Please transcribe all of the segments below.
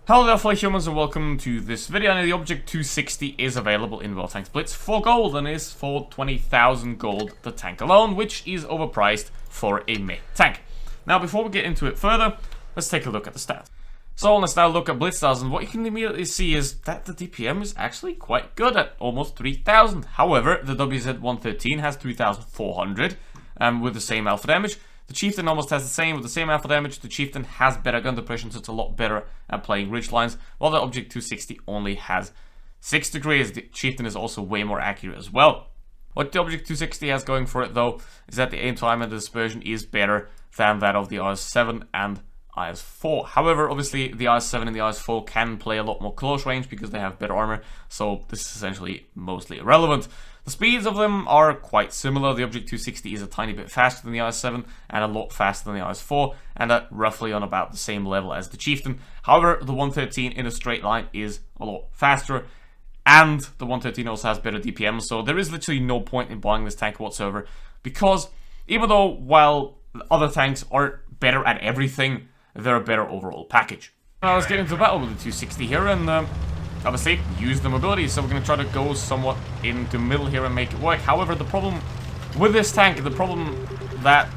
Hello there fellow humans and welcome to this video. Now the Object 260 is available in WoT Blitz for gold and is for 20,000 gold the tank alone, which is overpriced for a mid tank. Now before we get into it further, let's take a look at the stats. So let's now look at Blitz stars, and what you can immediately see is that the DPM is actually quite good at almost 3,000. However, the WZ-113 has 3,400 with the same alpha damage. The Chieftain almost has the same with the same alpha damage. The Chieftain has better gun depression, so it's a lot better at playing ridge lines, while the Object 260 only has 6 degrees. The Chieftain is also way more accurate as well. What the Object 260 has going for it though is that the aim time and the dispersion is better than that of the IS-7 and IS-4. However, obviously the IS-7 and the IS-4 can play a lot more close range because they have better armor, so this is essentially mostly irrelevant. The speeds of them are quite similar. The Object 260 is a tiny bit faster than the IS-7 and a lot faster than the IS-4, and at roughly on about the same level as the Chieftain. However, the 113 in a straight line is a lot faster, and the 113 also has better DPM, so there is literally no point in buying this tank whatsoever, because even though while other tanks aren't better at everything, they're a better overall package. Now let's get into battle with the 260 here, and obviously use the mobility, so we're going to try to go somewhat into middle here and make it work. However, the problem with this tank, the problem that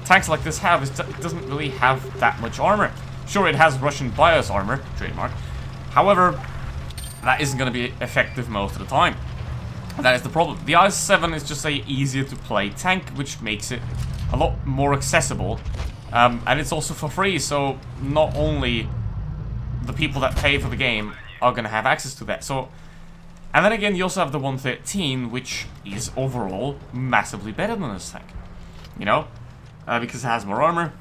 tanks like this have, is that it doesn't really have that much armor. Sure, it has Russian bias armor, trademark. However, that isn't going to be effective most of the time. That is the problem. The IS-7 is just a easier to play tank, which makes it a lot more accessible. And it's also for free, so not only the people that pay for the game are going to have access to that. So, and then again, you also have the 113, which is overall massively better than this tank. You know, because it has more armor,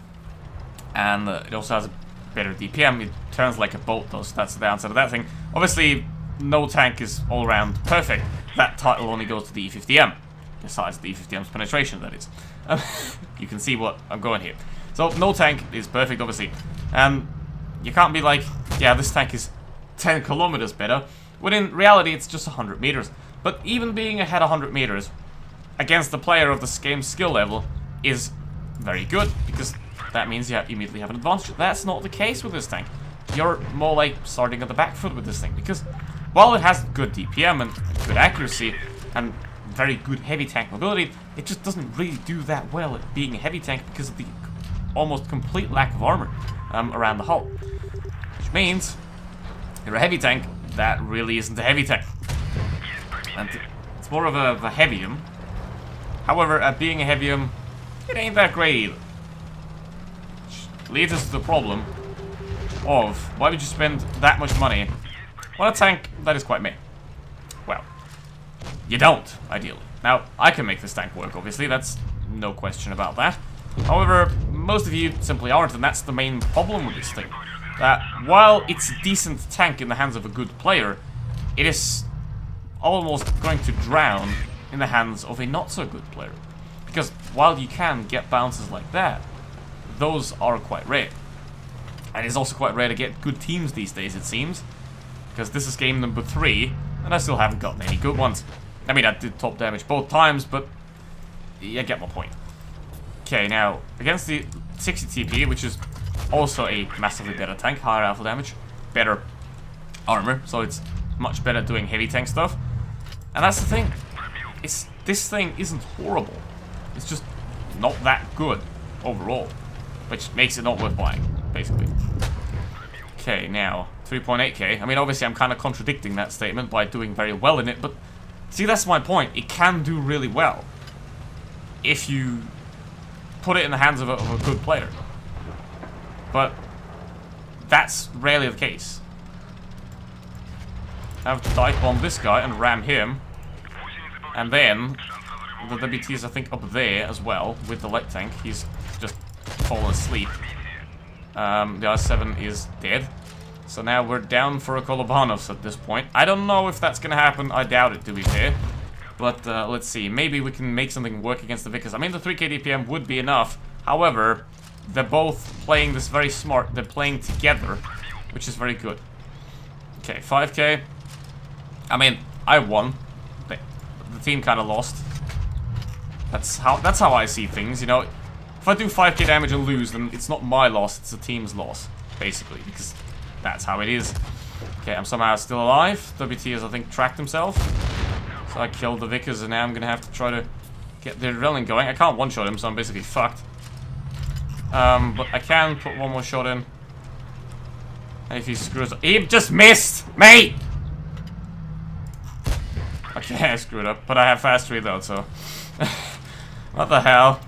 and it also has a better DPM. It turns like a boat, though, so that's the downside of that thing. Obviously, no tank is all around perfect. That title only goes to the E50M, besides the E50M's penetration, that is. You can see what I'm going here. So, no tank is perfect, obviously. And you can't be like, yeah, this tank is 10 kilometers better, when in reality it's just 100 meters. But even being ahead 100 meters against the player of the game's skill level is very good, because that means you immediately have an advantage. That's not the case with this tank. You're more like starting at the back foot with this thing, because while it has good DPM and good accuracy and very good heavy tank mobility, it just doesn't really do that well at being a heavy tank because of the almost complete lack of armor around the hull. Which means you're a heavy tank that really isn't a heavy tank. And it's more of a heavium. However, at being a heavium, it ain't that great either. Which leads us to the problem of why would you spend that much money on a tank that is quite meh? Well, you don't, ideally. Now, I can make this tank work, obviously, that's no question about that. However, most of you simply aren't, and that's the main problem with this thing. That while it's a decent tank in the hands of a good player, it is almost going to drown in the hands of a not-so-good player. Because while you can get bounces like that, those are quite rare. And it's also quite rare to get good teams these days, it seems. Because this is game number 3, and I still haven't gotten any good ones. I mean, I did top damage both times, but you get my point. Okay, now, against the 60 TP, which is also a massively better tank, higher alpha damage, better armor, so it's much better doing heavy tank stuff. And that's the thing. This thing isn't horrible. It's just not that good overall, which makes it not worth buying, basically. Okay, now, 3.8k. I mean, obviously I'm kind of contradicting that statement by doing very well in it, but see, that's my point. It can do really well if you put it in the hands of a good player. But that's rarely the case. I have to dive bomb this guy and ram him. And then the WT is, I think, up there as well with the light tank. He's just fallen asleep. The IS-7 is dead. So now we're down for a Kolobanovs at this point. I don't know if that's gonna happen. I doubt it, to be fair. But let's see. Maybe we can make something work against the Vickers. I mean, the 3k DPM would be enough. However, they're both playing this very smart. They're playing together, which is very good. Okay, 5k. I mean, I won. The team kind of lost. That's how I see things, you know. If I do 5k damage and lose, then it's not my loss, it's the team's loss, basically, because that's how it is. Okay, I'm somehow still alive. WT has, I think, tracked himself. So I killed the Vickers, and now I'm gonna have to try to get the adrenaline going. I can't one-shot him, so I'm basically fucked. But I can put one more shot in. And if he screws up... He just missed! Mate! Okay, I screwed up. But I have fast reload, so... What the hell?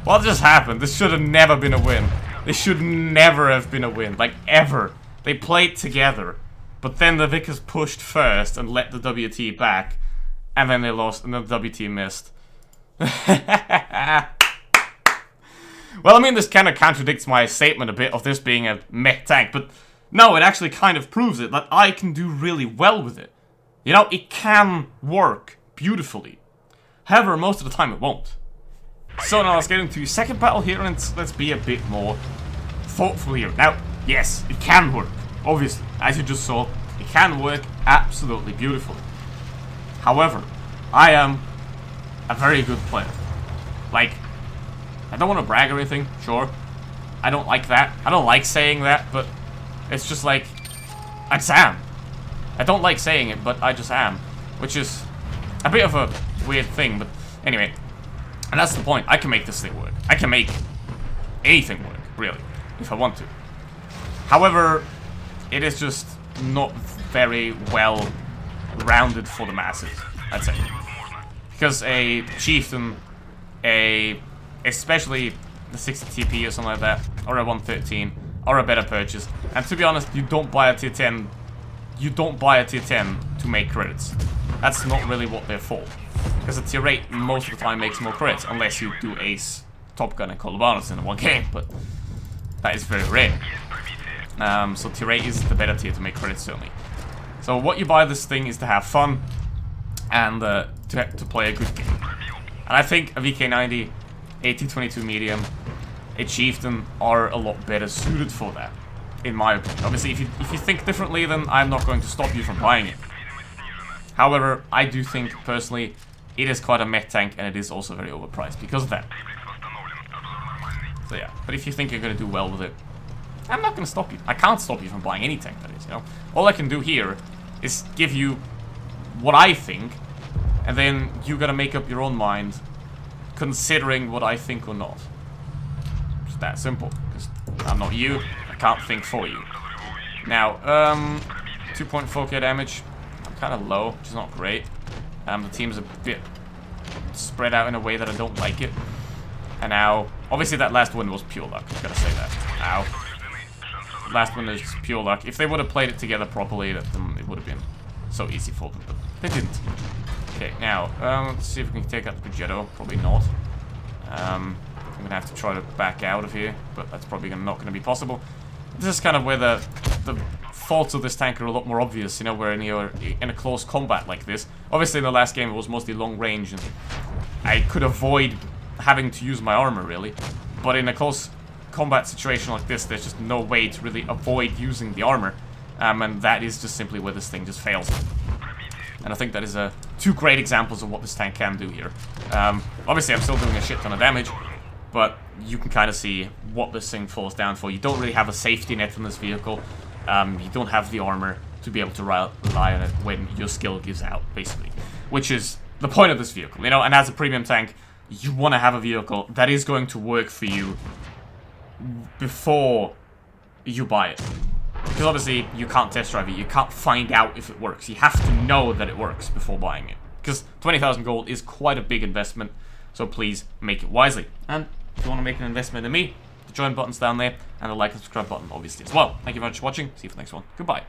What just happened? This should have never been a win. This should never have been a win. Like, ever. They played together. But then the Vickers pushed first and let the WT back. And then they lost, and the WT missed. Well, I mean, this kind of contradicts my statement a bit of this being a mech tank, but no, it actually kind of proves it, that I can do really well with it. You know, it can work beautifully. However, most of the time it won't. So now let's get into the second battle here, and let's be a bit more thoughtful here. Now, yes, it can work, obviously. As you just saw, it can work absolutely beautifully. However, I am a very good player. Like, I don't want to brag or anything, sure. I don't like that. I don't like saying that, but it's just like, I just am. I don't like saying it, but I just am. Which is a bit of a weird thing, but anyway. And that's the point. I can make this thing work. I can make anything work, really, if I want to. However, it is just not very well rounded for the masses, I'd say. Because a chieftain, especially the 60 TP or something like that, or a 113, or a better purchase. And to be honest, you don't buy a tier 10. You don't buy a tier 10 to make crits. That's not really what they're for. Because a tier 8 most of the time makes more crits, unless you do ace Top Gun and Colobanus in one game, but that is very rare. So tier 8 is the better tier to make crits, certainly. So what you buy this thing is to have fun and to play a good game. And I think a VK90, a T22 medium, a chieftain are a lot better suited for that, in my opinion. Obviously, if you think differently, then I'm not going to stop you from buying it. However, I do think, personally, it is quite a mech tank, and it is also very overpriced because of that. So yeah, but if you think you're going to do well with it, I'm not going to stop you. I can't stop you from buying any tank, that is, you know. All I can do here is give you what I think, and then you got to make up your own mind, considering what I think or not. It's that simple, because I'm not you, I can't think for you. Now, 2.4k damage, I'm kind of low, which is not great. The team's a bit spread out in a way that I don't like it. And now, obviously that last win was pure luck, I've got to say that. Ow. Last one is pure luck. If they would have played it together properly, it would have been so easy for them, but they didn't. Okay, now, let's see if we can take out the Progetto. Probably not. I'm gonna have to try to back out of here, but that's probably not gonna be possible. This is kind of where the faults of this tank are a lot more obvious, you know, where you're in a close combat like this. Obviously, in the last game, it was mostly long range, and I could avoid having to use my armor, really. But in a close combat situation like this, there's just no way to really avoid using the armor. And that is just simply where this thing just fails. And I think that is two great examples of what this tank can do here. Obviously, I'm still doing a shit ton of damage, but you can kind of see what this thing falls down for. You don't really have a safety net in this vehicle. You don't have the armor to be able to rely on it when your skill gives out, basically. Which is the point of this vehicle, you know? And as a premium tank, you want to have a vehicle that is going to work for you before you buy it. Because obviously, you can't test drive it, you can't find out if it works. You have to know that it works before buying it. Because 20,000 gold is quite a big investment, so please make it wisely. And if you want to make an investment in me, the join button's down there, and the like and subscribe button, obviously, as well. Thank you very much for watching, see you for the next one. Goodbye.